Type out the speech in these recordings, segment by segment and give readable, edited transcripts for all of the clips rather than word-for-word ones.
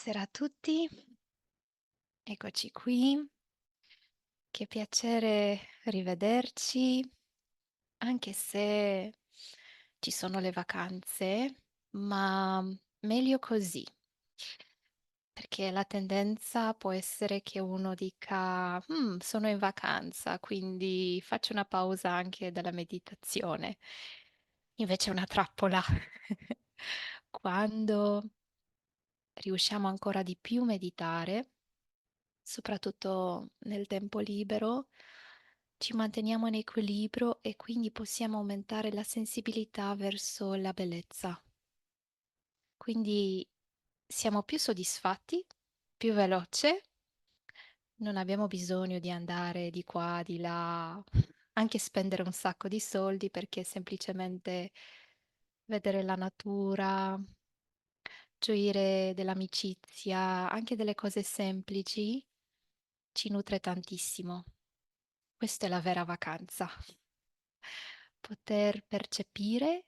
Buonasera a tutti, eccoci qui. Che piacere rivederci, anche se ci sono le vacanze, ma meglio così, perché la tendenza può essere che uno dica: sono in vacanza, quindi faccio una pausa anche dalla meditazione." Invece è una trappola. Quando riusciamo ancora di più meditare, soprattutto nel tempo libero, ci manteniamo in equilibrio e quindi possiamo aumentare la sensibilità verso la bellezza. Quindi siamo più soddisfatti, più veloce, non abbiamo bisogno di andare di qua, di là, anche spendere un sacco di soldi perché semplicemente vedere la natura, gioire dell'amicizia, anche delle cose semplici, ci nutre tantissimo. Questa è la vera vacanza. Poter percepire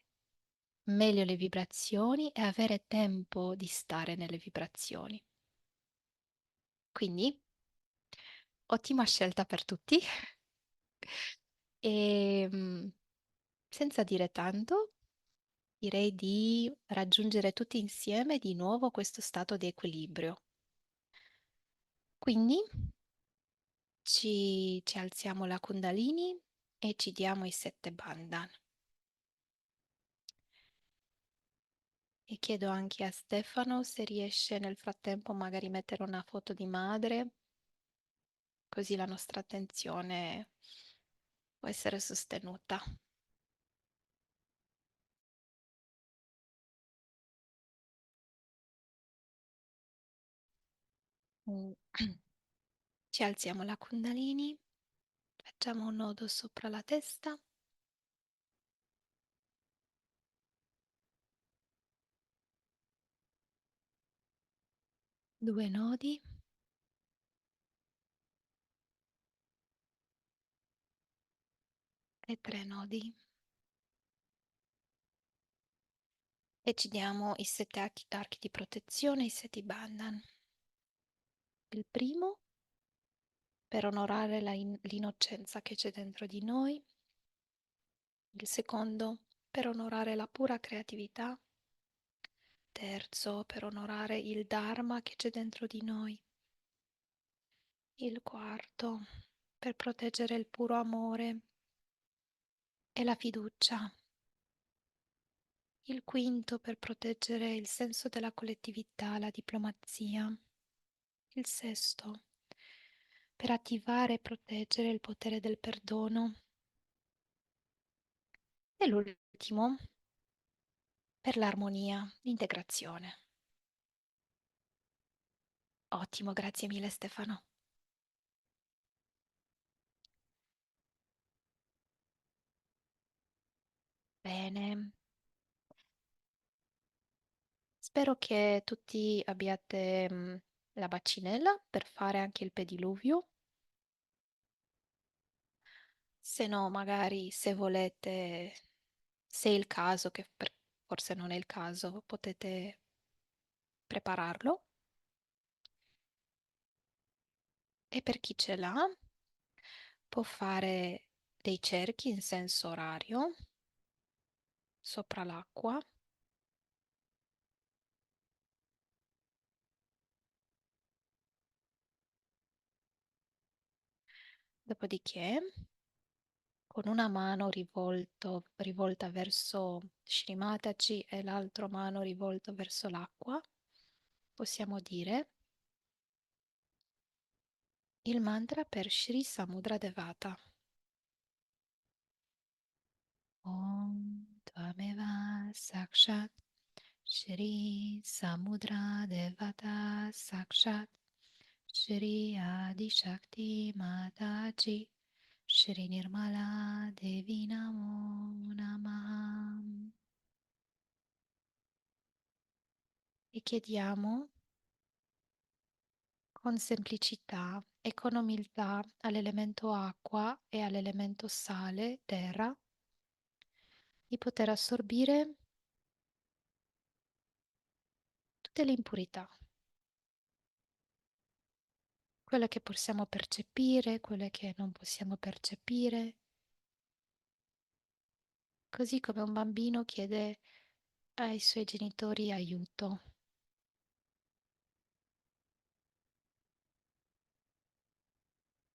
meglio le vibrazioni e avere tempo di stare nelle vibrazioni. Quindi, ottima scelta per tutti. E senza dire tanto, direi di raggiungere tutti insieme di nuovo questo stato di equilibrio. Quindi ci alziamo la Kundalini e ci diamo i 7 Bandhan. E chiedo anche a Stefano se riesce nel frattempo magari mettere una foto di madre, così la nostra attenzione può essere sostenuta. Mm. Ci alziamo la Kundalini, facciamo un nodo sopra la testa, 2 nodi e 3 nodi. E ci diamo i 7 archi di protezione, i 7 Bandhan. Il primo per onorare l'innocenza che c'è dentro di noi, il secondo per onorare la pura creatività, terzo per onorare il Dharma che c'è dentro di noi, il quarto per proteggere il puro amore e la fiducia, il quinto per proteggere il senso della collettività, la diplomazia, il sesto per attivare e proteggere il potere del perdono e l'ultimo per l'armonia, l'integrazione. Ottimo, grazie mille Stefano. Bene, spero che tutti abbiate la bacinella per fare anche il pediluvio. Se no, magari se volete, se è il caso, che forse non è il caso, potete prepararlo. E per chi ce l'ha, può fare dei cerchi in senso orario sopra l'acqua. Dopodiché, con una mano rivolta verso Srimataji e l'altra mano rivolta verso l'acqua, possiamo dire il mantra per Shri Samudra Devata. Om Tvameva Sakshat Shri Samudra Devata Sakshat Shri Adi Shakti Mataji Shri Nirmala Devi Namo Namaha. E chiediamo con semplicità e con umiltà all'elemento acqua e all'elemento sale, terra, di poter assorbire tutte le impurità quelle che possiamo percepire, quelle che non possiamo percepire, così come un bambino chiede ai suoi genitori aiuto.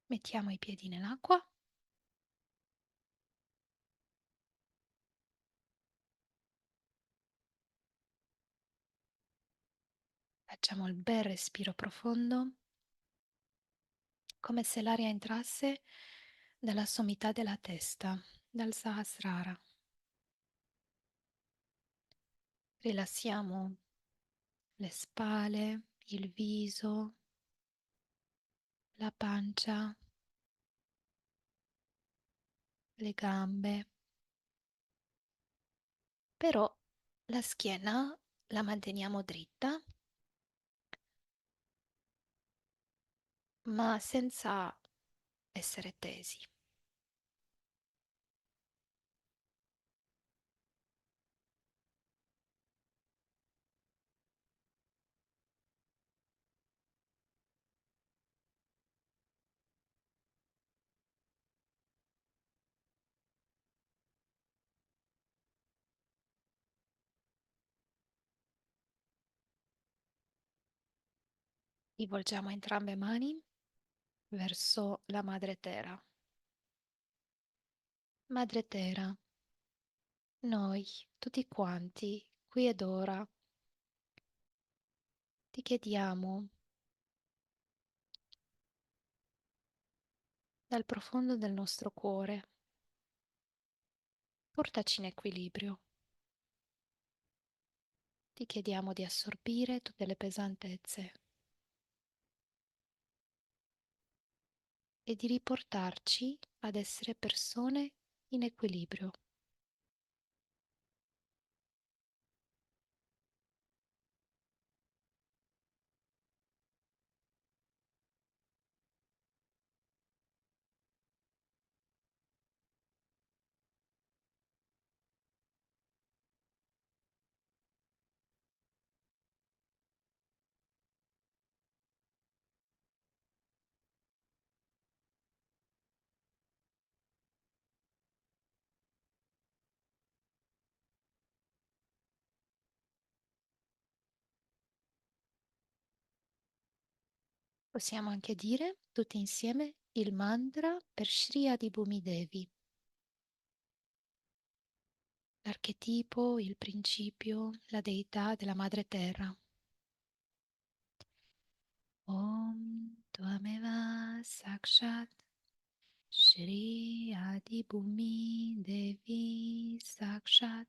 Mettiamo i piedi nell'acqua, facciamo il bel respiro profondo, come se l'aria entrasse dalla sommità della testa, dal Sahasrara. Rilassiamo le spalle, il viso, la pancia, le gambe, però la schiena la manteniamo dritta, ma senza essere tesi. Rivolgiamo entrambe mani verso la Madre Terra. Madre Terra, noi, tutti quanti, qui ed ora, ti chiediamo dal profondo del nostro cuore, portaci in equilibrio. Ti chiediamo di assorbire tutte le pesantezze e di riportarci ad essere persone in equilibrio. Possiamo anche dire tutti insieme il mantra per Shri Adibhumi Devi, l'archetipo, il principio, la deità della Madre Terra. Om Tvameva Sakshat Shri Adibhumi Devi Sakshat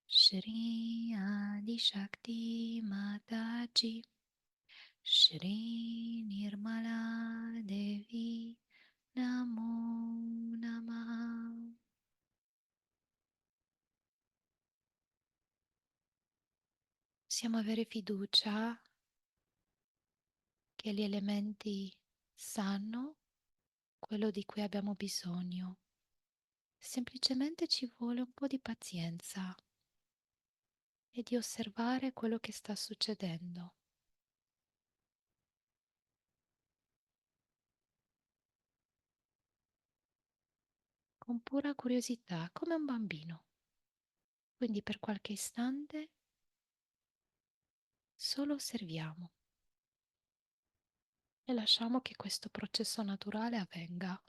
Shri Adi Shakti Mataji Shri Nirmala Devi Namo Namaha. Possiamo avere fiducia che gli elementi sanno quello di cui abbiamo bisogno. Semplicemente ci vuole un po' di pazienza e di osservare quello che sta succedendo con pura curiosità, come un bambino. Quindi per qualche istante solo osserviamo e lasciamo che questo processo naturale avvenga.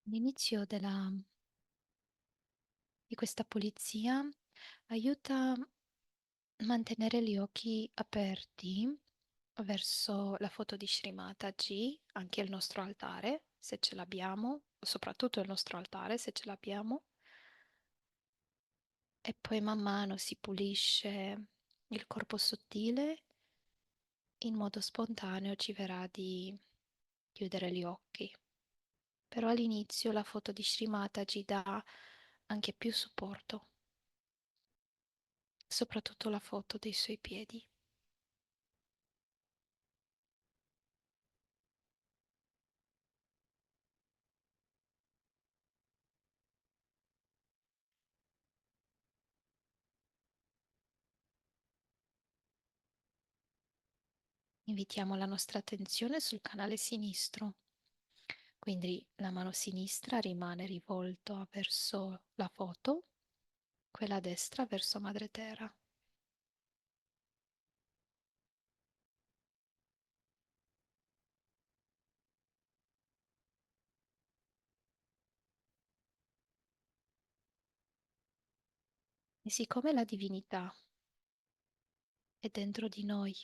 L'inizio di questa pulizia aiuta a mantenere gli occhi aperti verso la foto di Sri Mataji, anche il nostro altare, se ce l'abbiamo, soprattutto il nostro altare, se ce l'abbiamo, e poi man mano si pulisce il corpo sottile, in modo spontaneo ci verrà di chiudere gli occhi. Però all'inizio la foto di Srimata ci dà anche più supporto, soprattutto la foto dei suoi piedi. Invitiamo la nostra attenzione sul canale sinistro, quindi la mano sinistra rimane rivolta verso la foto, quella destra verso Madre Terra. E siccome la divinità è dentro di noi,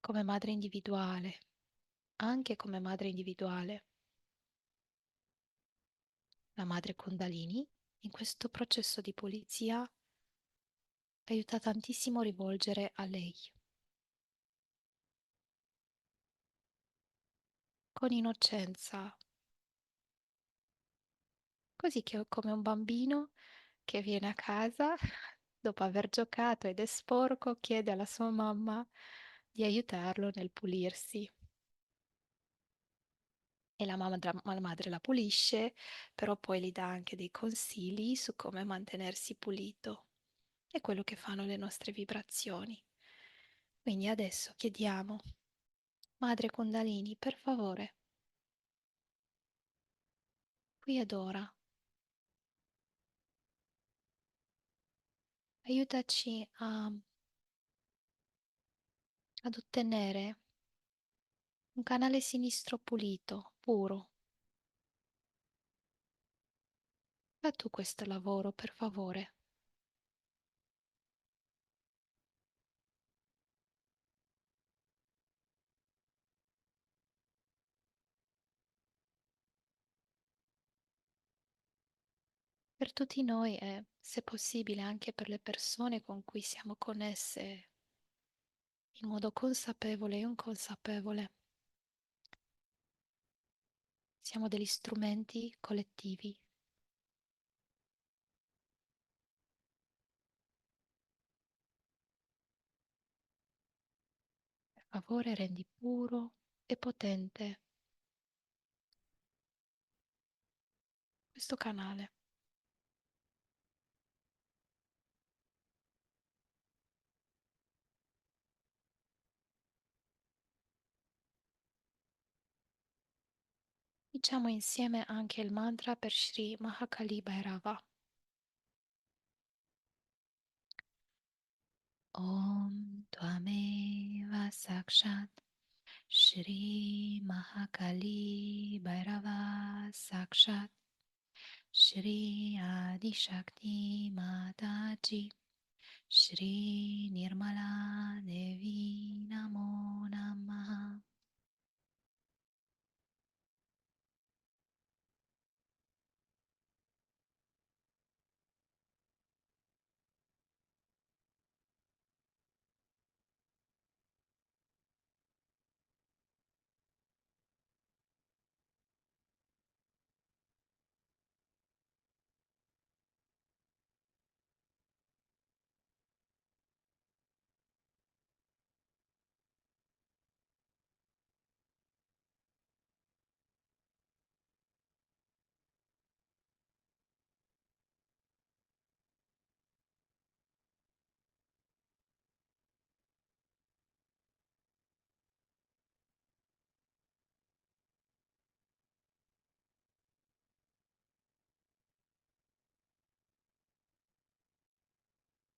come madre individuale, anche come madre individuale, la madre Kundalini, in questo processo di pulizia aiuta tantissimo a rivolgere a lei, con innocenza, così che come un bambino che viene a casa dopo aver giocato ed è sporco, chiede alla sua mamma di aiutarlo nel pulirsi. E la madre la pulisce, però poi gli dà anche dei consigli su come mantenersi pulito. È quello che fanno le nostre vibrazioni. Quindi adesso chiediamo, Madre Kundalini, per favore, qui ed ora, aiutaci ad ottenere un canale sinistro pulito, puro. Fa tu questo lavoro, per favore. Per tutti noi e, se possibile, anche per le persone con cui siamo connesse in modo consapevole e inconsapevole. Siamo degli strumenti collettivi. Per favore, rendi puro e potente questo canale. Diciamo insieme anche il mantra per Sri Mahakali Bhairava. Om Tvameva Sakshat Shri Mahakali Bhairava Sakshat Shri Adi Shakti Mataji Shri Nirmala Devi Namo Namaha.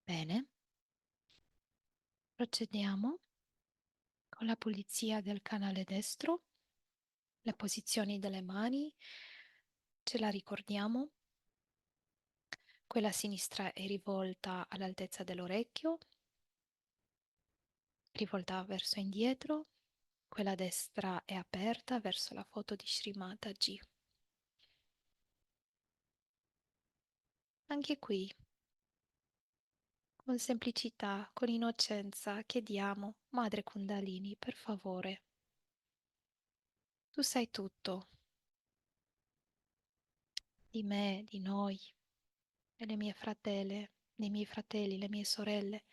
Bene, procediamo con la pulizia del canale destro, le posizioni delle mani, ce la ricordiamo. Quella sinistra è rivolta all'altezza dell'orecchio, rivolta verso indietro, quella destra è aperta verso la foto di Srimata G. Anche qui, con semplicità, con innocenza, chiediamo, Madre Kundalini, per favore, tu sai tutto di me, di noi, delle mie fratele, dei miei fratelli, le mie sorelle,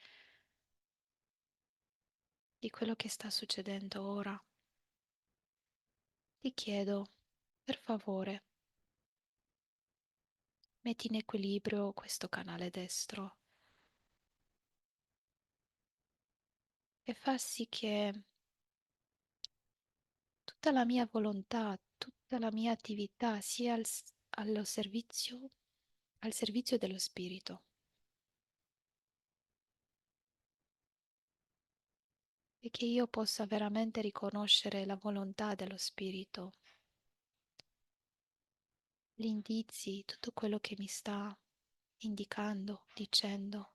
di quello che sta succedendo ora. Ti chiedo, per favore, metti in equilibrio questo canale destro e fa sì che tutta la mia volontà, tutta la mia attività sia al servizio dello spirito e che io possa veramente riconoscere la volontà dello spirito, gli indizi, tutto quello che mi sta indicando, dicendo.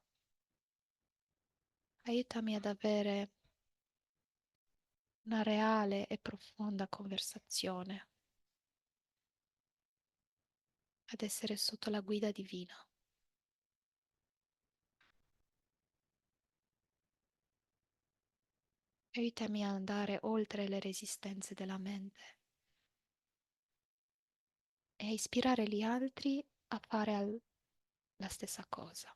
Aiutami ad avere una reale e profonda conversazione, ad essere sotto la guida divina. Aiutami ad andare oltre le resistenze della mente e a ispirare gli altri a fare la stessa cosa.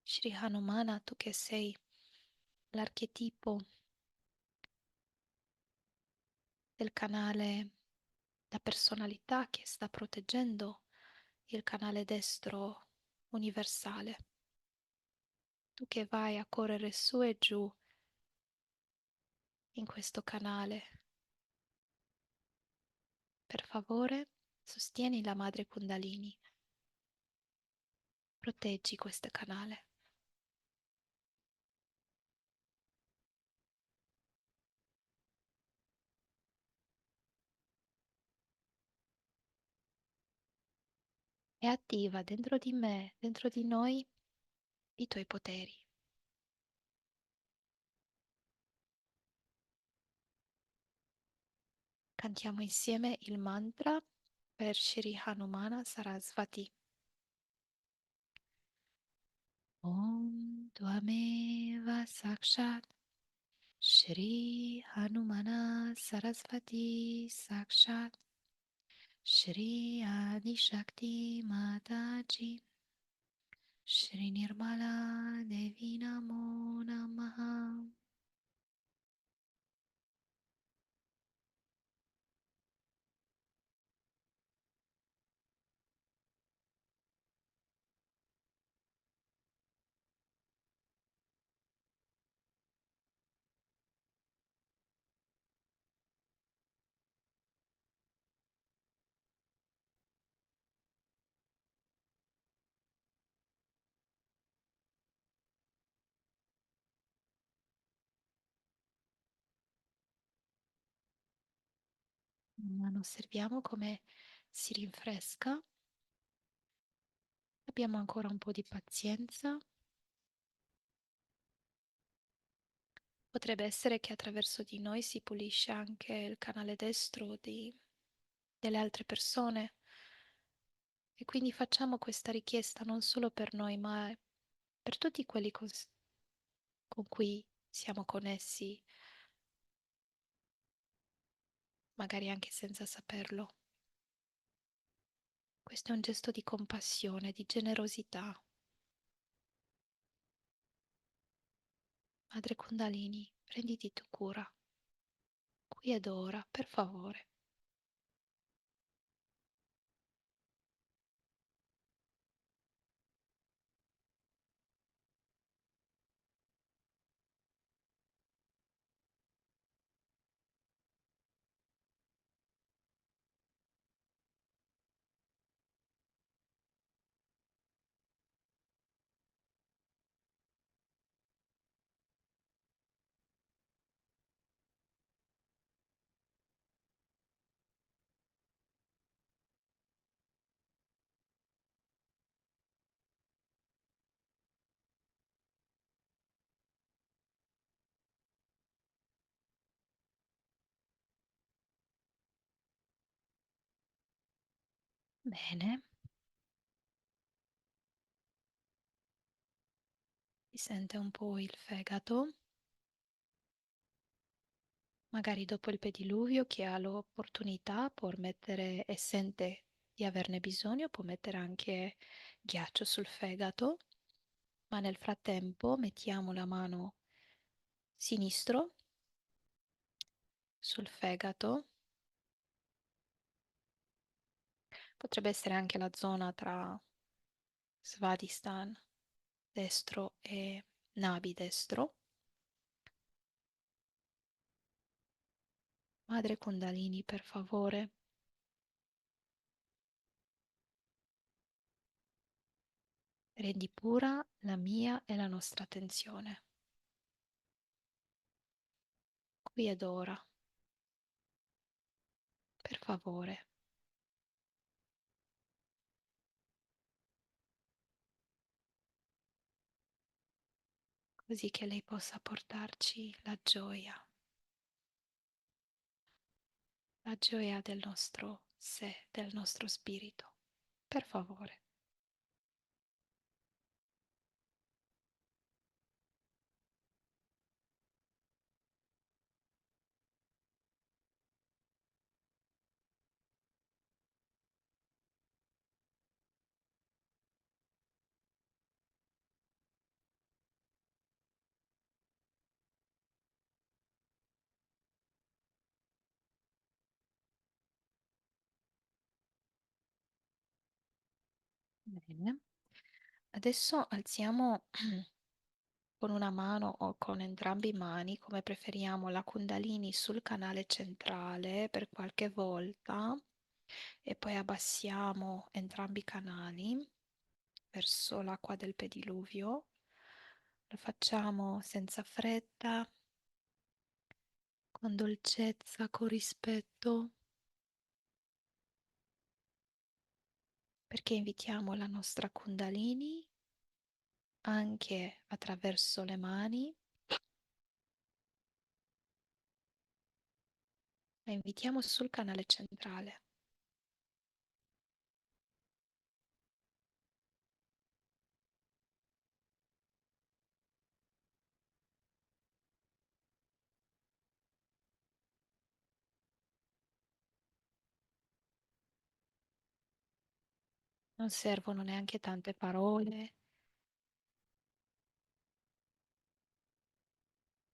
Shri Hanumana, tu che sei l'archetipo del canale, la personalità che sta proteggendo il canale destro universale, tu che vai a correre su e giù in questo canale, per favore, sostieni la madre Kundalini, proteggi questo canale e attiva dentro di me, dentro di noi, i tuoi poteri. Cantiamo insieme il mantra per Shri Hanumana Sarasvati. Om Tvameva Sakshat Shri Hanumana Sarasvati Sakshat Shri Adi Shakti Mataji Shri Nirmala Devi Namo Namaha. Ma osserviamo come si rinfresca. Abbiamo ancora un po' di pazienza. Potrebbe essere che attraverso di noi si pulisce anche il canale destro delle altre persone e quindi facciamo questa richiesta non solo per noi, ma per tutti quelli con cui siamo connessi, magari anche senza saperlo. Questo è un gesto di compassione, di generosità. Madre Kundalini, prenditi tu cura, qui ed ora, per favore. Bene, si sente un po' il fegato. Magari dopo il pediluvio chi ha l'opportunità può mettere e sente di averne bisogno, può mettere anche ghiaccio sul fegato, ma nel frattempo mettiamo la mano sinistro sul fegato. Potrebbe essere anche la zona tra Svadhisthana destro e Nabi destro. Madre Kundalini, per favore, rendi pura la mia e la nostra attenzione, qui ed ora, per favore, così che lei possa portarci la gioia del nostro sé, del nostro spirito. Per favore. Bene. Adesso alziamo con una mano o con entrambi i mani, come preferiamo, la Kundalini sul canale centrale per qualche volta e poi abbassiamo entrambi i canali verso l'acqua del pediluvio. Lo facciamo senza fretta, con dolcezza, con rispetto, perché invitiamo la nostra Kundalini anche attraverso le mani, la invitiamo sul canale centrale. Non servono neanche tante parole,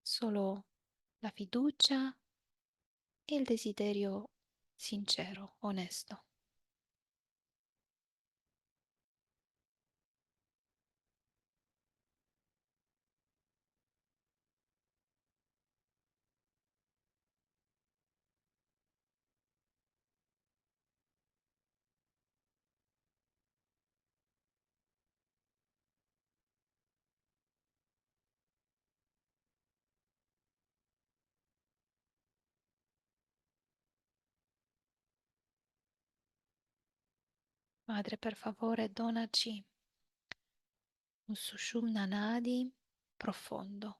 solo la fiducia e il desiderio sincero, onesto. Madre, per favore, donaci un Sushumna Nadi profondo.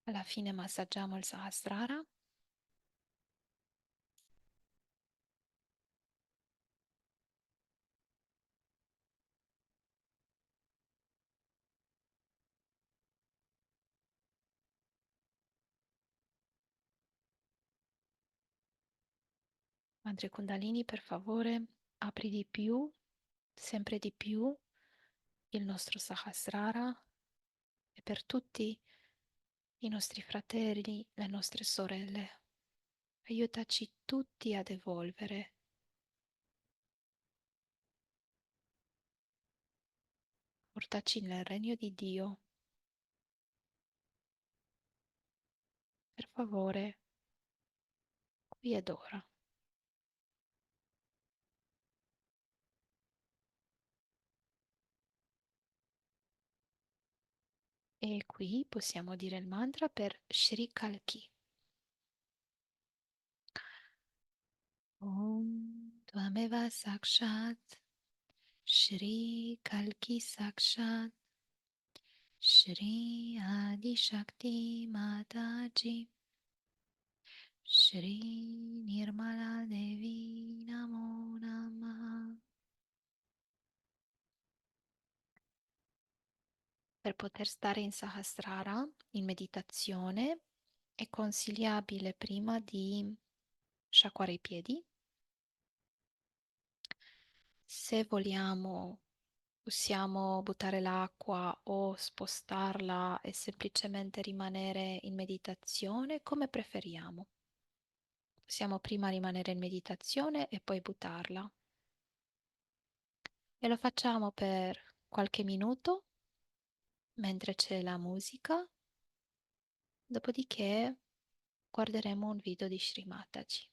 Alla fine massaggiamo il Sahasrara. Madre Kundalini, per favore, apri di più, sempre di più, il nostro Sahasrara e per tutti i nostri fratelli, le nostre sorelle. Aiutaci tutti ad evolvere, portaci nel regno di Dio, per favore, qui ed ora. E qui possiamo dire il mantra per Shri Kalki. Om Tvameva Sakshat Shri Kalki Sakshat Shri Adi Shakti Mataji Shri Nirmala Devi Namo Namaha. Per poter stare in Sahasrara, in meditazione, è consigliabile prima di sciacquare i piedi. Se vogliamo, possiamo buttare l'acqua o spostarla e semplicemente rimanere in meditazione, come preferiamo. Possiamo prima rimanere in meditazione e poi buttarla. E lo facciamo per qualche minuto mentre c'è la musica. Dopodiché guarderemo un video di Sri Mataji.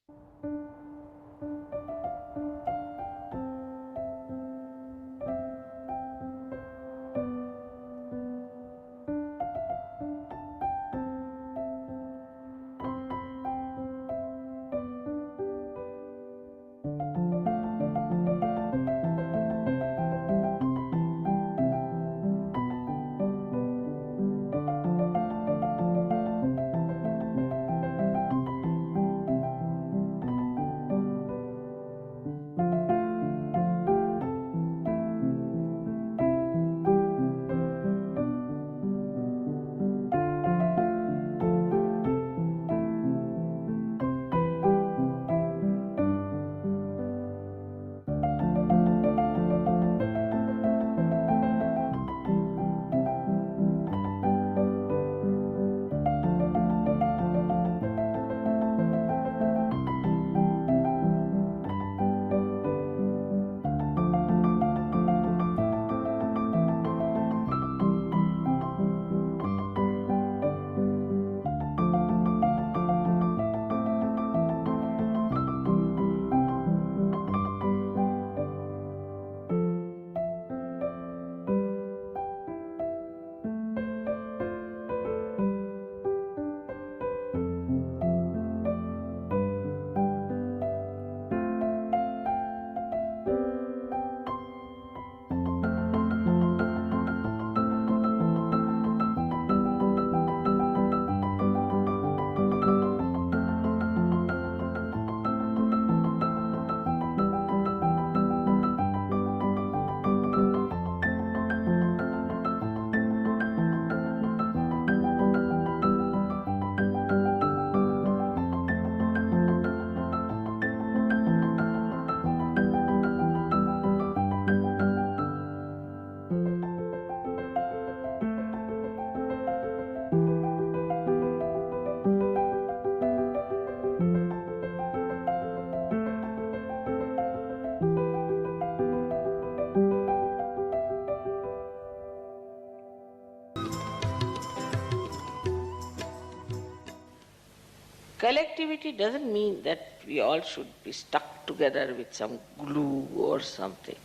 Collectivity doesn't mean that we all should be stuck together with some glue or something,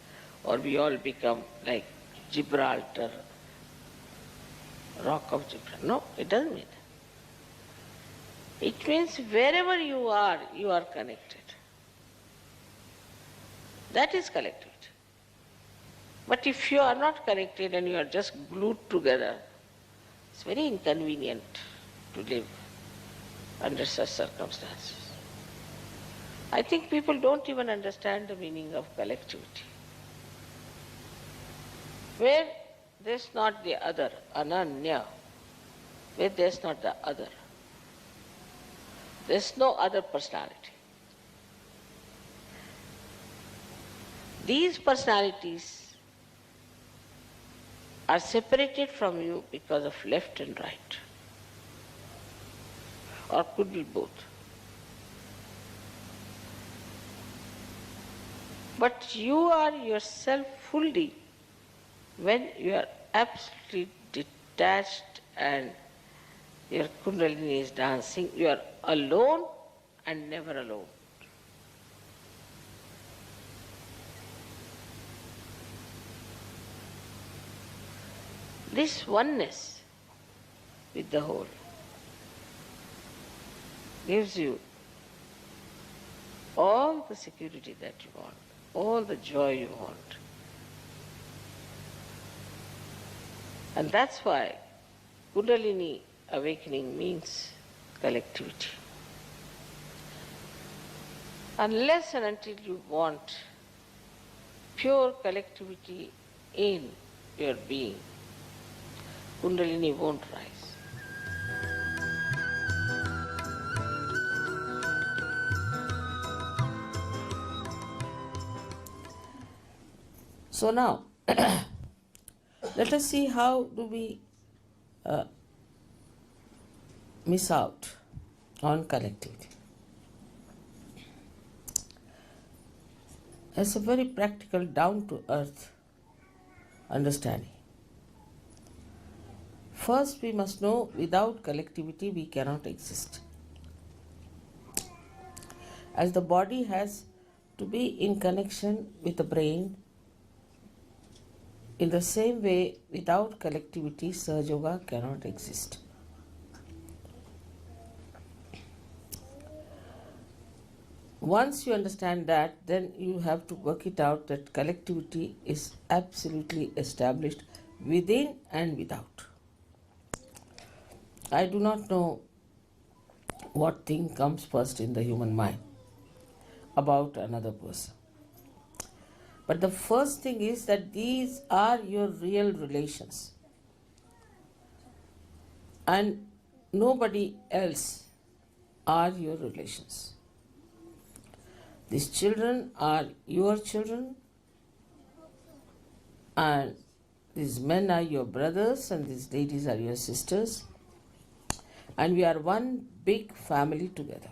or we all become like Gibraltar, rock of Gibraltar. No, it doesn't mean that. It means wherever you are connected. That is collectivity. But if you are not connected and you are just glued together, it's very inconvenient to live under such circumstances. I think people don't even understand the meaning of collectivity. Where there's not the other, ananya, where there's not the other, there's no other personality. These personalities are separated from you because of left and right, or could be both. But you are yourself fully when you are absolutely detached and your kundalini is dancing. You are alone and never alone. This oneness with the whole gives you all the security that you want, all the joy you want. And that's why Kundalini awakening means collectivity. Unless and until you want pure collectivity in your being, Kundalini won't rise. So now, let us see how do we miss out on collectivity. As a very practical, down-to-earth understanding. First, we must know without collectivity we cannot exist. As the body has to be in connection with the brain, in the same way, without collectivity, Sahaja Yoga cannot exist. Once you understand that, then you have to work it out that collectivity is absolutely established within and without. I do not know what thing comes first in the human mind about another person. But the first thing is that these are your real relations. And nobody else are your relations. These children are your children, and these men are your brothers, and these ladies are your sisters, and we are one big family together.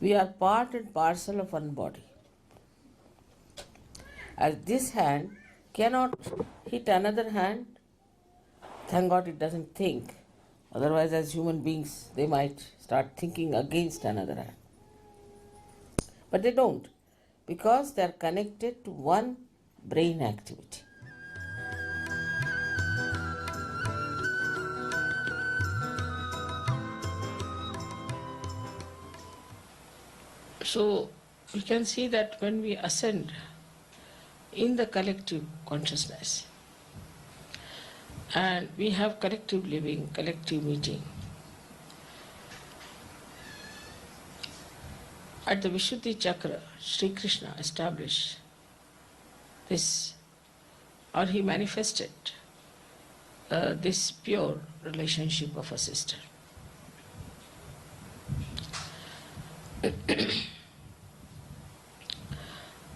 We are part and parcel of one body. As this hand cannot hit another hand, thank God it doesn't think. Otherwise, as human beings, they might start thinking against another hand. But they don't, because they are connected to one brain activity. So we can see that when we ascend in the collective consciousness and we have collective living, collective meeting, at the Vishuddhi Chakra, Sri Krishna established this, or he manifested this pure relationship of a sister.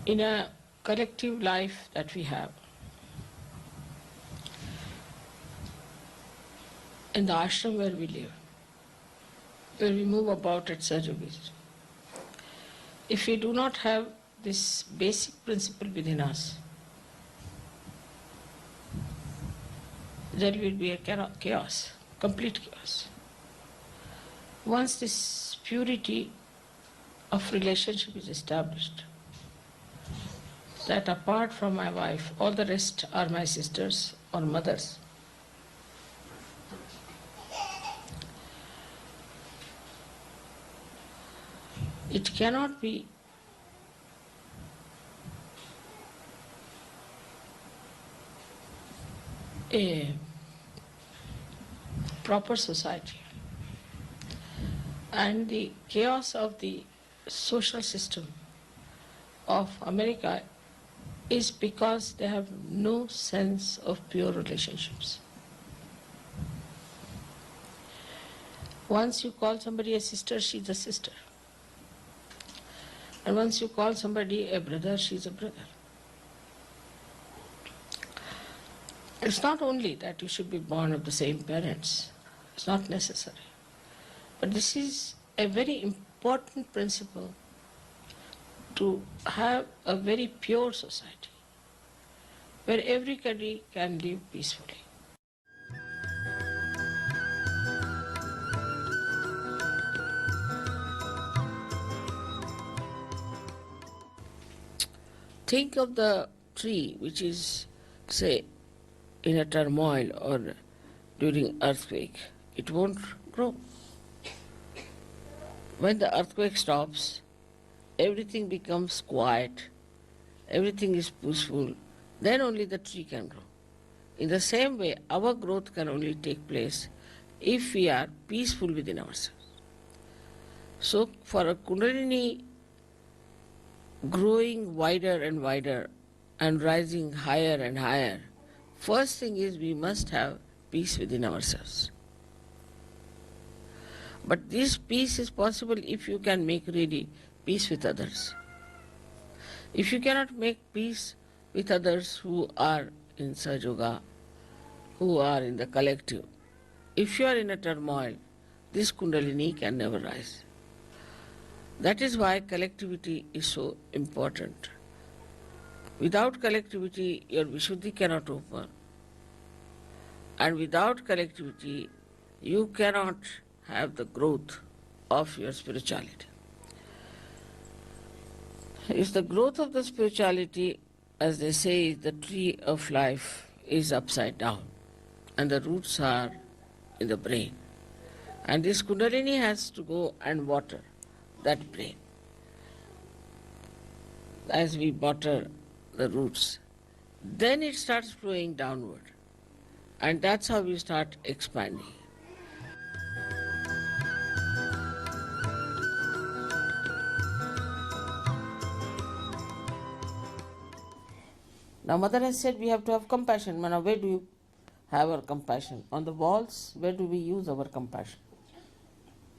In a collective life that we have, in the ashram where we live, where we move about at surgeries, if we do not have this basic principle within us, there will be a chaos, complete chaos. Once this purity of relationship is established, that apart from my wife, all the rest are my sisters or mothers, it cannot be a proper society. And the chaos of the social system of America is because they have no sense of pure relationships. Once you call somebody a sister, she's a sister. And once you call somebody a brother, she's a brother. It's not only that you should be born of the same parents. It's not necessary. But this is a very important principle to have a very pure society where everybody can live peacefully. Think of the tree which is, say, in a turmoil or during earthquake. It won't grow. When the earthquake stops, everything becomes quiet, everything is peaceful, then only the tree can grow. In the same way, our growth can only take place if we are peaceful within ourselves. So, for a Kundalini growing wider and wider and rising higher and higher, first thing is we must have peace within ourselves. But this peace is possible if you can make really peace with others. If you cannot make peace with others who are in Sahaja, who are in the collective, if you are in a turmoil, this Kundalini can never rise. That is why collectivity is so important. Without collectivity, your Vishuddhi cannot open. And without collectivity, you cannot have the growth of your spirituality. If the growth of the spirituality, as they say, the tree of life is upside down and the roots are in the brain. And this Kundalini has to go and water that brain. As we water the roots, then it starts flowing downward. And that's how we start expanding. Now, Mother has said we have to have compassion. Now, where do you have our compassion? On the walls, where do we use our compassion?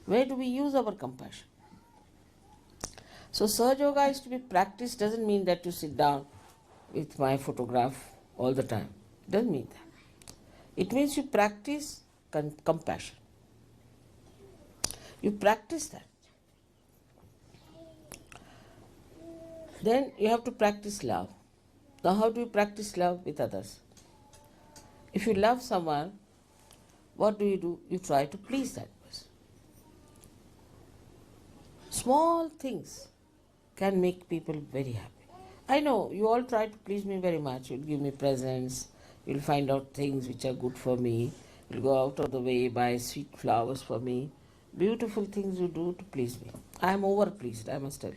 Where do we use our compassion? So, Sahaja Yoga is to be practiced doesn't mean that you sit down with my photograph all the time. It doesn't mean that. It means you practice compassion. You practice that. Then you have to practice love. Now, how do you practice love with others? If you love someone, what do? You try to please that person. Small things can make people very happy. I know you all try to please me very much. You'll give me presents, you'll find out things which are good for me, you'll go out of the way, buy sweet flowers for me. Beautiful things you do to please me. I am over pleased, I must tell you.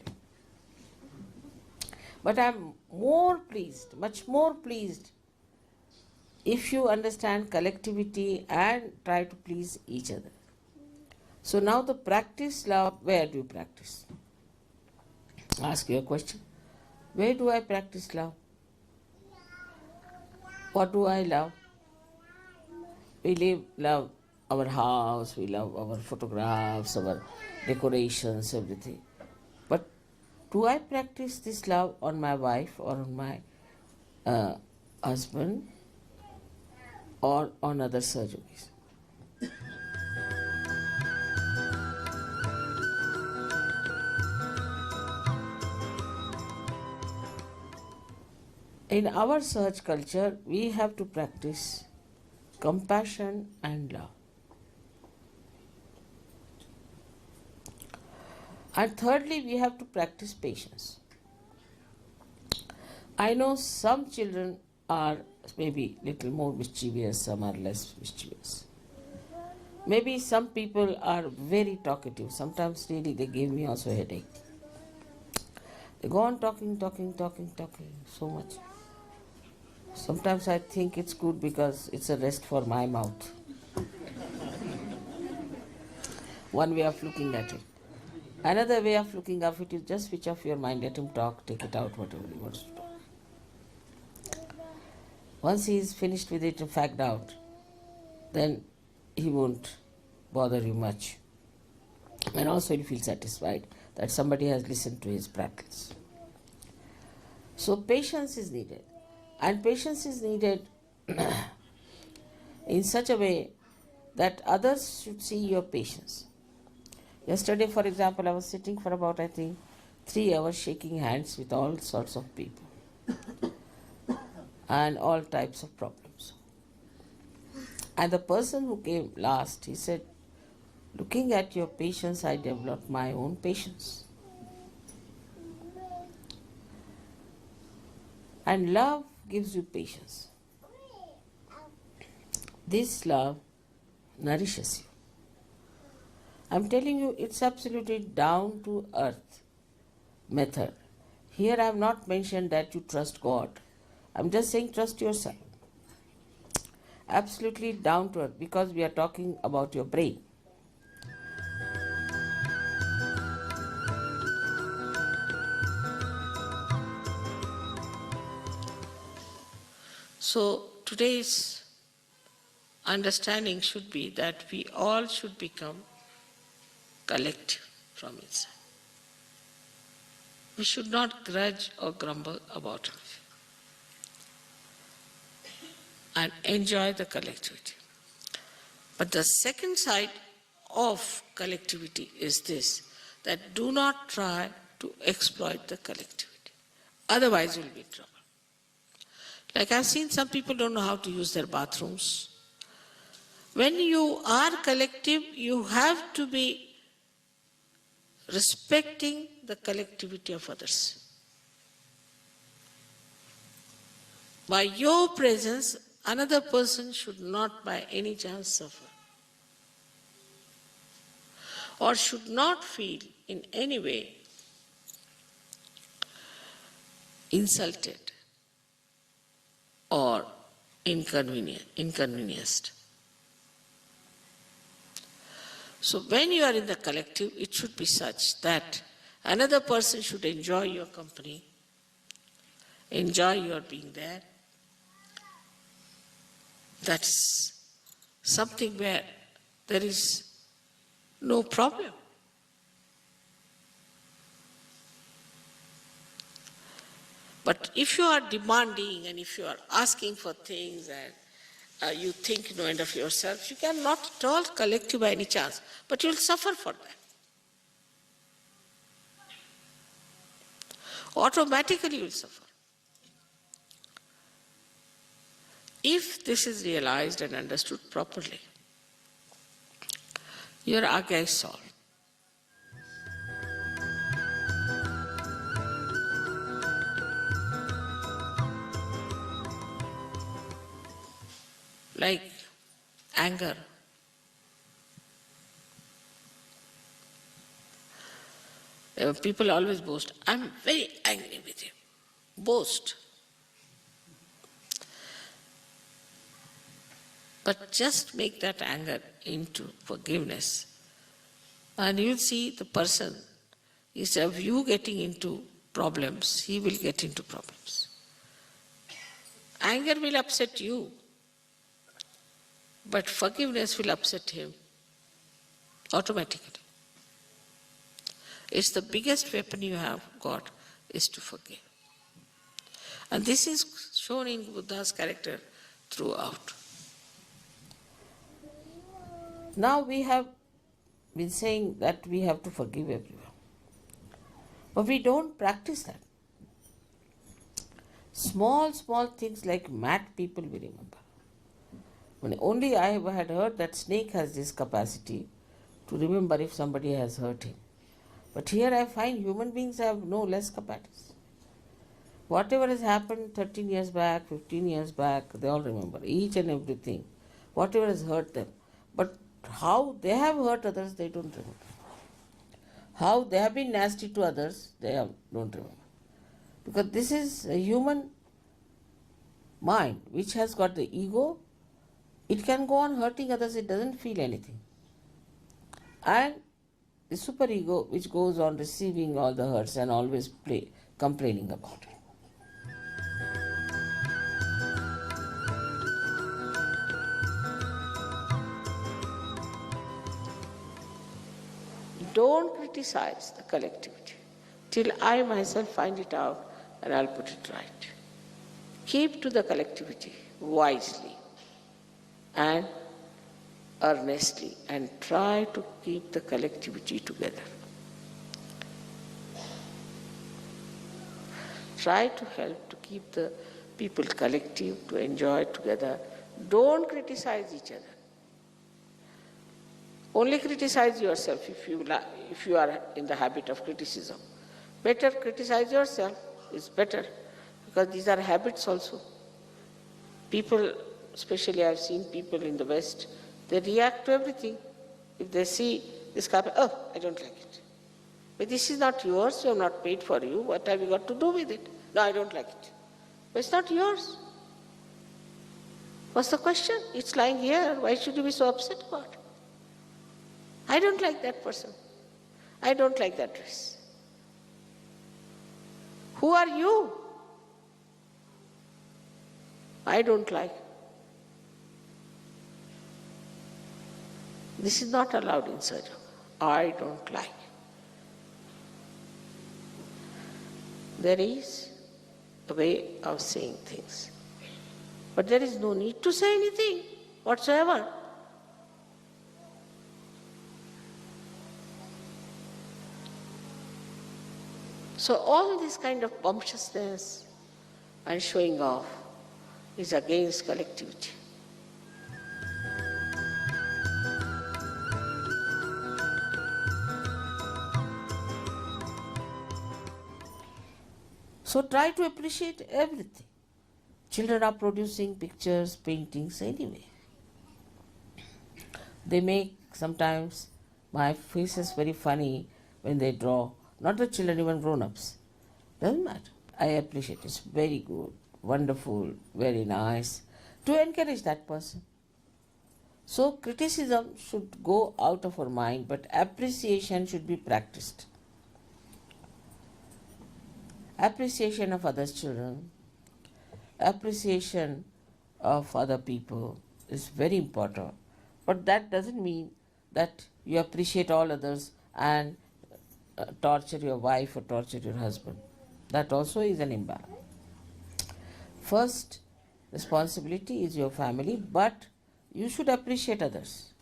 But I am more pleased, much more pleased, if you understand collectivity and try to please each other. So now the practice love, where do you practice? Ask your question. Where do I practice love? What do I love? We love our house, we love our photographs, our decorations, everything. But do I practice this love on my wife or on my husband or on other surgeries? In our Sahaj culture, we have to practice compassion and love. And thirdly, we have to practice patience. I know some children are maybe little more mischievous, some are less mischievous. Maybe some people are very talkative. Sometimes really they give me also a headache. They go on talking so much. Sometimes I think it's good because it's a rest for my mouth. One way of looking at it. Another way of looking at it is just switch off your mind, let him talk, take it out, whatever he wants to talk. Once he is finished with it and fagged out, then he won't bother you much. And also he'll feel satisfied that somebody has listened to his practice. So patience is needed. And patience is needed in such a way that others should see your patience. Yesterday, for example, I was sitting for about, 3 hours shaking hands with all sorts of people and all types of problems. And the person who came last, he said, looking at your patience, I developed my own patience. And love gives you patience. This love nourishes you. I'm telling you, it's absolutely down to earth method. Here I have not mentioned that you trust God. I'm just saying trust yourself. Absolutely down to earth because we are talking about your brain. So today's understanding should be that we all should become collective from inside. We should not grudge or grumble about it and enjoy the collectivity. But the second side of collectivity is this, that do not try to exploit the collectivity. Otherwise you'll be in trouble. Like I've seen some people don't know how to use their bathrooms. When you are collective, you have to be respecting the collectivity of others. By your presence, another person should not by any chance suffer or should not feel in any way insulted or inconvenienced. So when you are in the collective, it should be such that another person should enjoy your company, enjoy your being there. That's something where there is no problem. But if you are demanding and if you are asking for things and you think no end of yourself, you cannot at all collective by any chance, but you will suffer for that. Automatically you will suffer. If this is realized and understood properly, your agya is solved. Like anger. People always boast, I'm very angry with him. Boast. But just make that anger into forgiveness. And you'll see the person, instead of you getting into problems, he will get into problems. Anger will upset you, but forgiveness will upset him automatically. It's the biggest weapon you have got is to forgive. And this is shown in Buddha's character throughout. Now we have been saying that we have to forgive everyone. But we don't practice that. Small things like mad people we remember. When only I had heard that snake has this capacity to remember if somebody has hurt him. But here I find human beings have no less capacity. Whatever has happened 13 years back, 15 years back, they all remember, each and everything. Whatever has hurt them. But how they have hurt others, they don't remember. How they have been nasty to others, they don't remember. Because this is a human mind which has got the ego. It can go on hurting others, it doesn't feel anything. And the superego which goes on receiving all the hurts and always complaining about it. Don't criticize the collectivity till I myself find it out and I'll put it right. Keep to the collectivity wisely and earnestly and try to keep the collectivity together. Try to help to keep the people collective, to enjoy together. Don't criticize each other. Only criticize yourself if you are in the habit of criticism. Better criticize yourself is better, because these are habits also. People, especially I've seen people in the West, they react to everything. If they see This carpet, oh, I don't like it. But this is not yours, you have not paid for you. What have you got to do with it? No, I don't like it. But it's not yours. What's the question? It's lying here. Why should you be so upset about it? I don't like that person. I don't like that dress. Who are you? I don't like. This is not allowed in Sahaja. I don't like. There is a way of saying things. But there is no need to say anything whatsoever. So all this kind of bumptiousness and showing off is against collectivity. So try to appreciate everything. Children are producing pictures, paintings anyway. They make sometimes my face is very funny when they draw. Not the children, even grown-ups. Doesn't matter. I appreciate it. It's very good, wonderful, very nice. To encourage that person. So criticism should go out of our mind, but appreciation should be practiced. Appreciation of others' children, appreciation of other people is very important. But that doesn't mean that you appreciate all others and torture your wife or torture your husband. That also is an imbalance. First responsibility is your family, but you should appreciate others.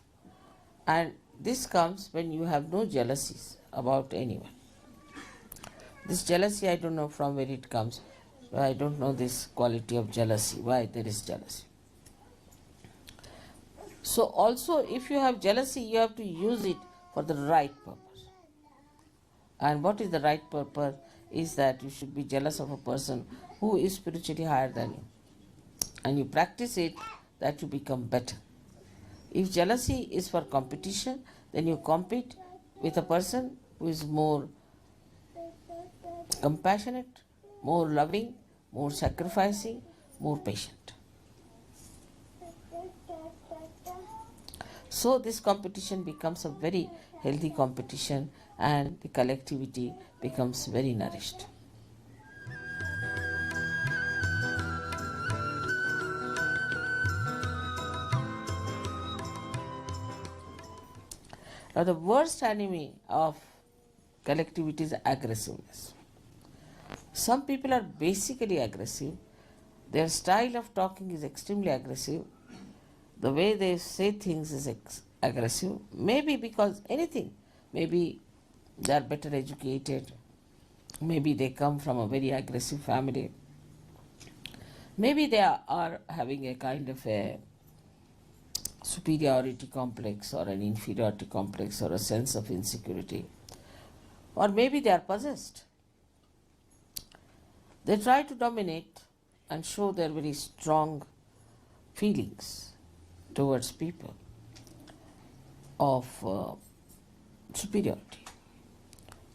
And this comes when you have no jealousies about anyone. This jealousy, I don't know from where it comes. I don't know this quality of jealousy, why there is jealousy. So also, if you have jealousy, you have to use it for the right purpose. And what is the right purpose is that you should be jealous of a person who is spiritually higher than you. And you practice it, that you become better. If jealousy is for competition, then you compete with a person who is more compassionate, more loving, more sacrificing, more patient. So this competition becomes a very healthy competition and the collectivity becomes very nourished. Now the worst enemy of collectivity is aggressiveness. Some people are basically aggressive. Their style of talking is extremely aggressive. The way they say things is aggressive. Maybe because anything. Maybe they are better educated. Maybe they come from a very aggressive family. Maybe they are having a kind of a superiority complex or an inferiority complex or a sense of insecurity. Or maybe they are possessed. They try to dominate and show their very strong feelings towards people of superiority.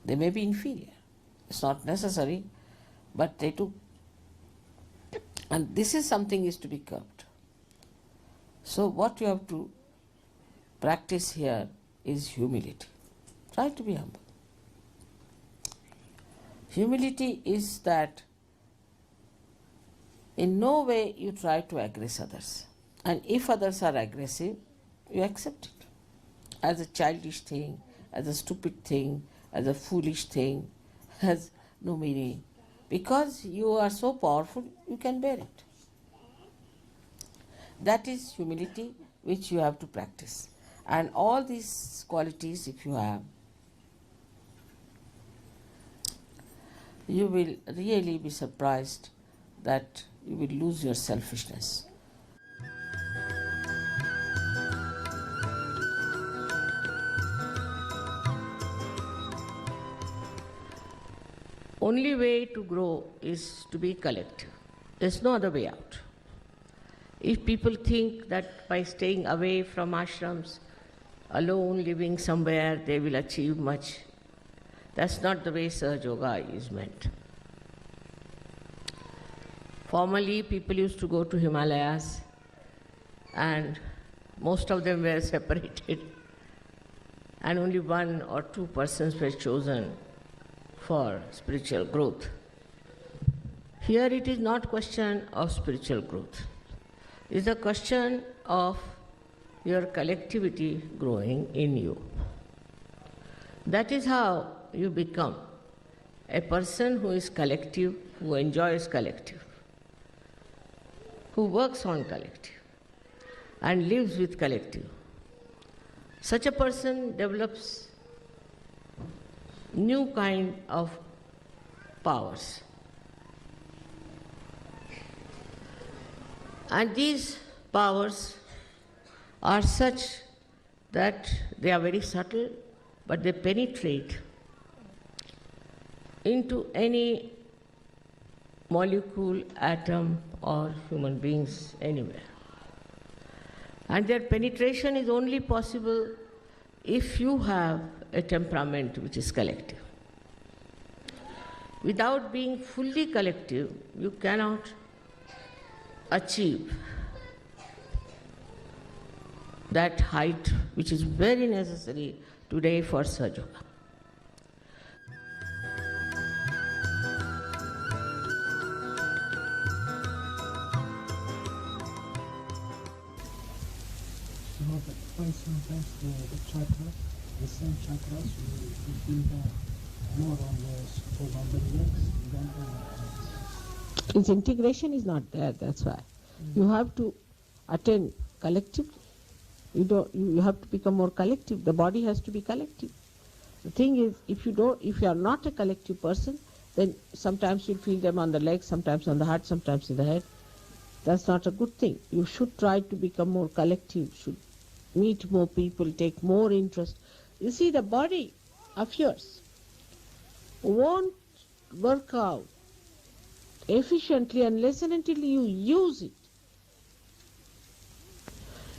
They may be inferior. It's not necessary, but they do. And this is something is to be curbed. So what you have to practice here is humility. Try to be humble. Humility is that in no way you try to aggress others. And if others are aggressive, you accept it as a childish thing, as a stupid thing, as a foolish thing, has no meaning. Because you are so powerful, you can bear it. That is humility which you have to practice. And all these qualities, if you have, you will really be surprised that you will lose your selfishness. Only way to grow is to be collective. There's no other way out. If people think that by staying away from ashrams, alone living somewhere, they will achieve much. That's not the way Sahaja Yoga is meant. Formerly, people used to go to Himalayas, and most of them were separated, and only 1 or 2 persons were chosen for spiritual growth. Here it is not question of spiritual growth. It is a question of your collectivity growing in you. That is how you become a person who is collective, who enjoys collective, who works on collective and lives with collective. Such a person develops new kind of powers. And these powers are such that they are very subtle, but they penetrate into any molecule, atom, or human beings anywhere. And their penetration is only possible if you have a temperament which is collective. Without being fully collective, you cannot achieve that height which is very necessary today for Sahaja Yoga. So the twice sometimes the chakras, the same chakras, you feel more on the legs than on the arms. Its integration is not there, that's why. You have to attain collective. You have to become more collective. The body has to be collective. The thing is, if you are not a collective person, then sometimes you'll feel them on the legs, sometimes on the heart, sometimes in the head. That's not a good thing. You should try to become more collective, should meet more people, take more interest. You see, the body of yours won't work out efficiently unless and until you use it.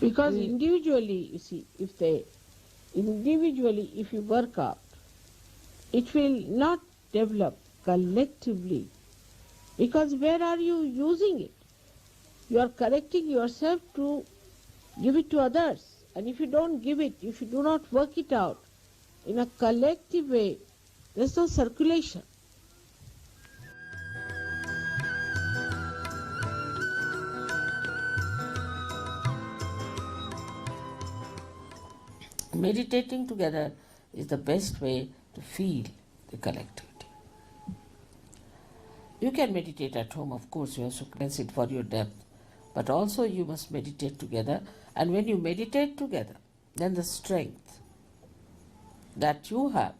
Because individually, you see, if you work out, it will not develop collectively. Because where are you using it? You are correcting yourself to give it to others. And if you don't give it, if you do not work it out in a collective way, there's no circulation. Meditating together is the best way to feel the collectivity. You can meditate at home, of course, you have to cleanse it for your depth, but also you must meditate together. And when you meditate together, then the strength that you have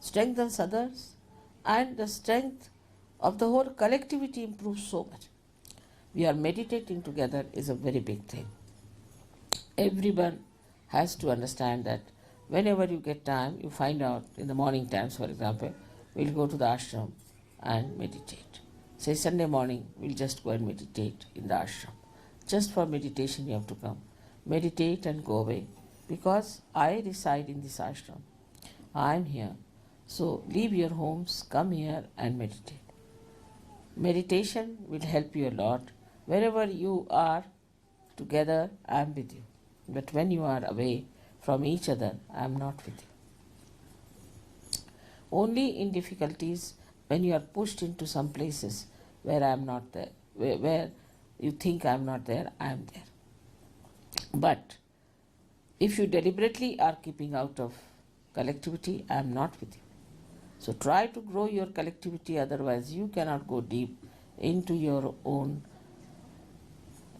strengthens others, and the strength of the whole collectivity improves so much. We are meditating together is a very big thing. Everyone has to understand that whenever you get time, you find out in the morning times, for example, we'll go to the ashram and meditate. Say Sunday morning, we'll just go and meditate in the ashram. Just for meditation you have to come. Meditate and go away, because I reside in this ashram. I am here. So leave your homes, come here and meditate. Meditation will help you a lot. Wherever you are together, I am with you. But when you are away from each other, I am not with you. Only in difficulties, when you are pushed into some places where I am not there, where you think I am not there, I am there. But if you deliberately are keeping out of collectivity, I am not with you. So try to grow your collectivity, otherwise you cannot go deep into your own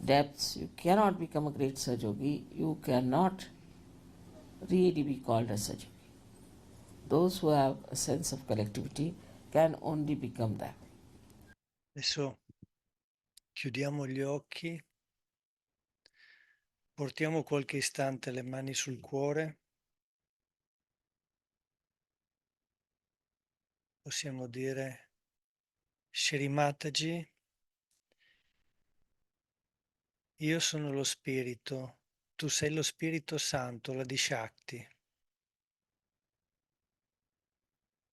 depths. You cannot become a great Sahaja, you cannot really be called a Sahaja. Those who have a sense of collectivity can only become that. Adesso chiudiamo gli occhi, portiamo qualche istante le mani sul cuore. Possiamo dire Shri Mataji, io sono lo spirito tu sei lo Spirito Santo, la di Shakti.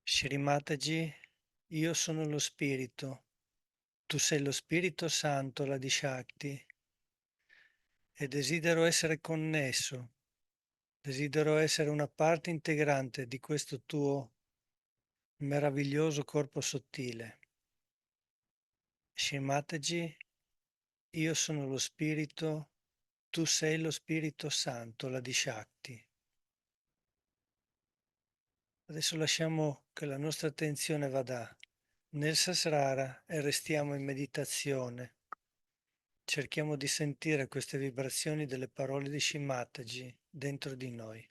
Shri Mataji, io sono lo Spirito, tu sei lo Spirito Santo, la di Shakti, e desidero essere connesso, desidero essere una parte integrante di questo tuo meraviglioso corpo sottile. Shri Mataji, io sono lo Spirito, tu sei lo Spirito Santo, la di Shakti. Adesso lasciamo che la nostra attenzione vada nel Sasrara e restiamo in meditazione. Cerchiamo di sentire queste vibrazioni delle parole di Shimataji dentro di noi.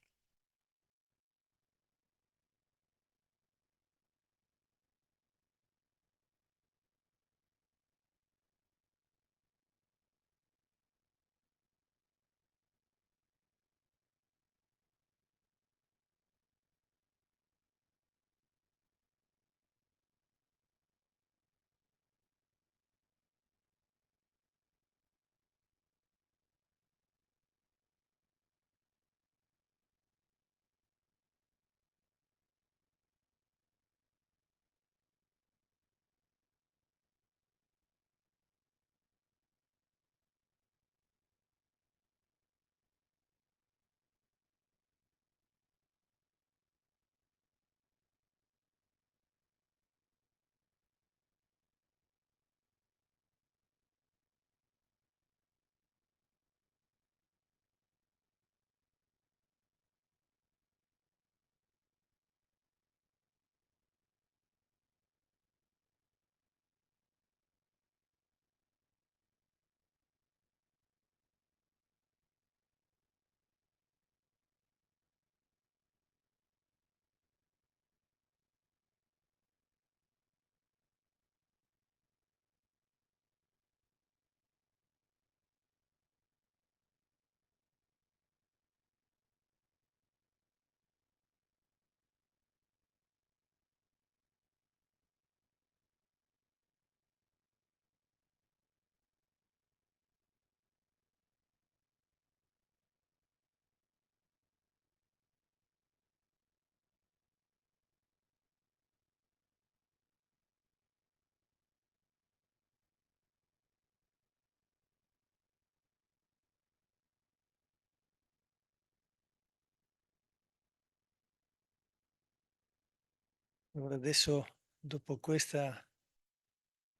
Allora adesso, dopo questa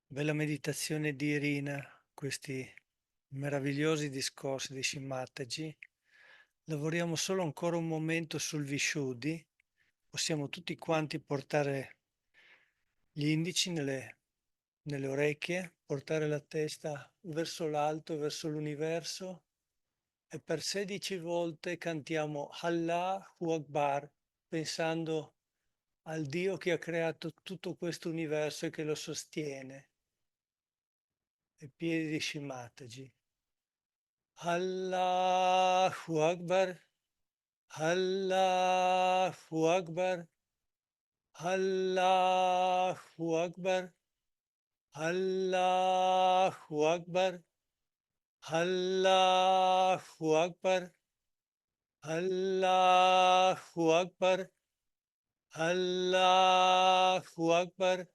bella meditazione di Irina, questi meravigliosi discorsi di Shimataji, lavoriamo solo ancora un momento sul Vishuddhi. Possiamo tutti quanti portare gli indici nelle orecchie, portare la testa verso l'alto, verso l'universo e per 16 volte cantiamo Allahu Akbar, pensando al Dio che ha creato tutto questo universo e che lo sostiene, ai piedi di Shimataji. Allahu Akbar, Allahu Akbar, Allahu Akbar, Allahu Akbar, Allahu Akbar, Allahu Akbar, Allahu Akbar,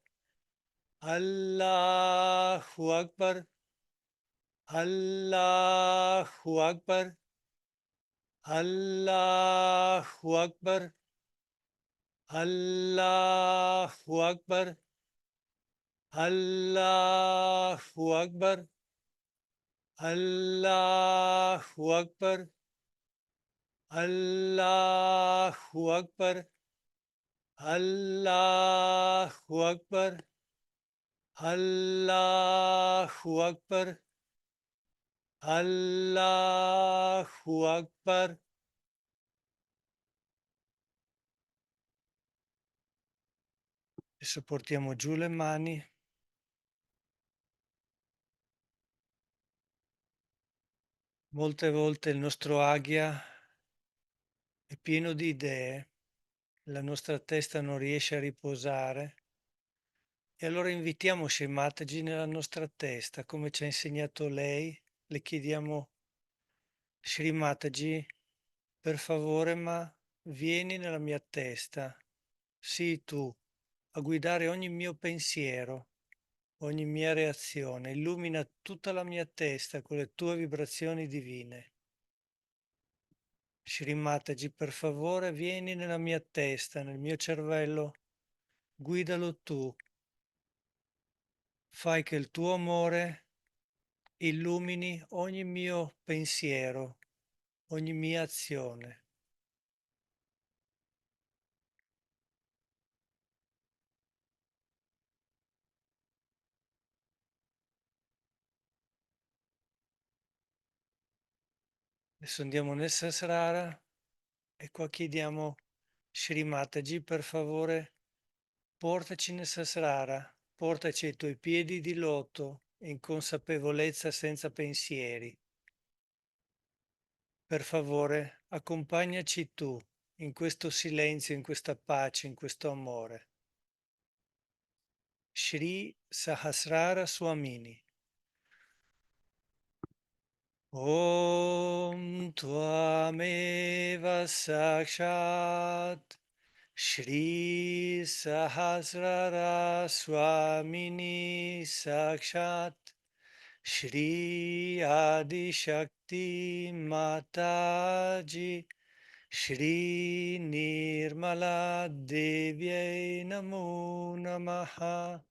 Allahu Akbar, Allahu Akbar, Allahu Akbar, Allahu Akbar, Allahu Akbar, Allahu Akbar, Allahu Akbar, Allahu Akbar, Allahu Akbar, Allahu Akbar. Adesso portiamo giù le mani. Molte volte il nostro agya è pieno di idee, la nostra testa non riesce a riposare e allora invitiamo Shri Mataji nella nostra testa, come ci ha insegnato lei, le chiediamo Shri Mataji, per favore, ma vieni nella mia testa. Sii tu a guidare ogni mio pensiero, ogni mia reazione. Illumina tutta la mia testa con le tue vibrazioni divine. Shri Mataji, per favore, vieni nella mia testa, nel mio cervello. Guidalo tu. Fai che il tuo amore illumini ogni mio pensiero, ogni mia azione. Adesso andiamo nel Sasrara e qua chiediamo Shri Mataji, per favore, portaci nel Sasrara, portaci ai tuoi piedi di loto in consapevolezza senza pensieri. Per favore, accompagnaci tu in questo silenzio, in questa pace, in questo amore. Shri Sahasrara Swamini. Om Tvameva Sakshat Shri Sahasrara Swamini Sakshat Shri Adi Shakti Mataji Shri Nirmala Devyai Namo Namaha.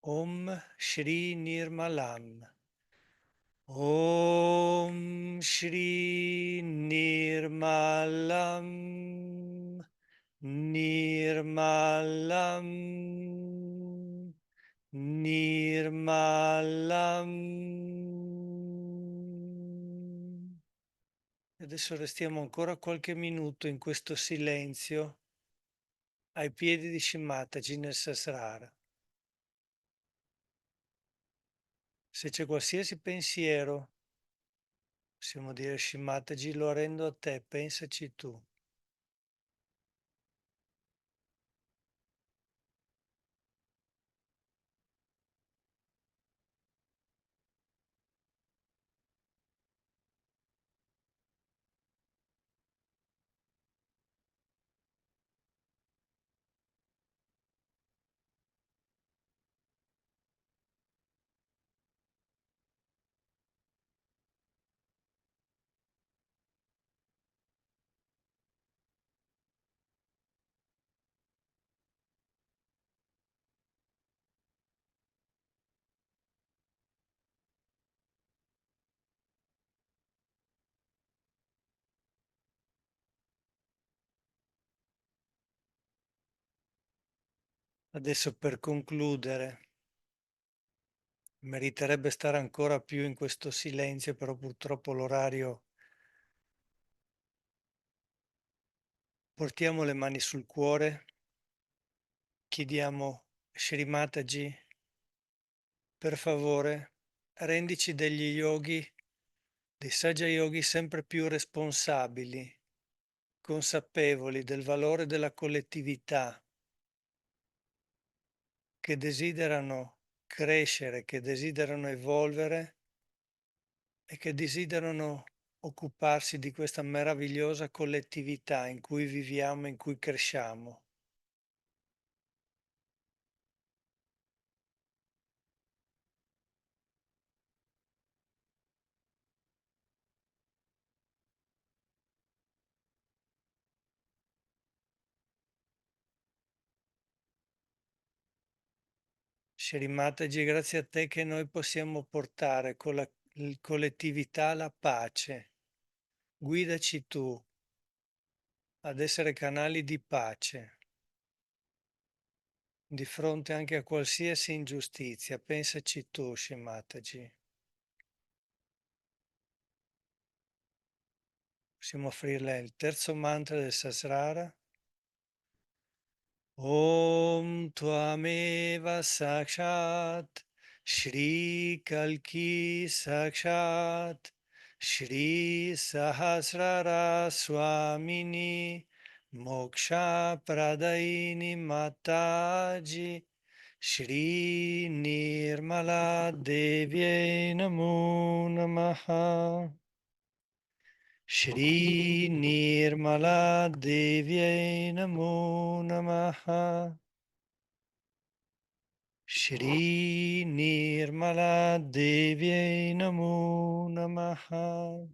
Om Shri Nirmalam. Om Shri Nirmalam. Nirmalam. Nirmalam. Adesso restiamo ancora qualche minuto in questo silenzio ai piedi di Shimmataji nel Sasrara. Se c'è qualsiasi pensiero, possiamo dire Shimmataji, lo arrendo a te, pensaci tu. Adesso per concludere, meriterebbe stare ancora più in questo silenzio, però purtroppo l'orario. Portiamo le mani sul cuore, chiediamo Shri Mataji, per favore, rendici degli yogi, dei Saja Yogi sempre più responsabili, consapevoli del valore della collettività, che desiderano crescere, che desiderano evolvere e che desiderano occuparsi di questa meravigliosa collettività in cui viviamo, in cui cresciamo. Shri Mataji, grazie a te che noi possiamo portare con la collettività la pace. Guidaci tu ad essere canali di pace di fronte anche a qualsiasi ingiustizia. Pensaci tu, Shri Mataji. Possiamo offrirle il terzo mantra del Sasrara. Om Tvameva Sakshat Shri Kalki Sakshat Shri Sahasrara Swamini Moksha Pradaini Mataji Shri Nirmala Devyai Namo Namaha. Shri Nirmala Devyai Namo Namaha. Shri Nirmala Devyai Namo Namaha.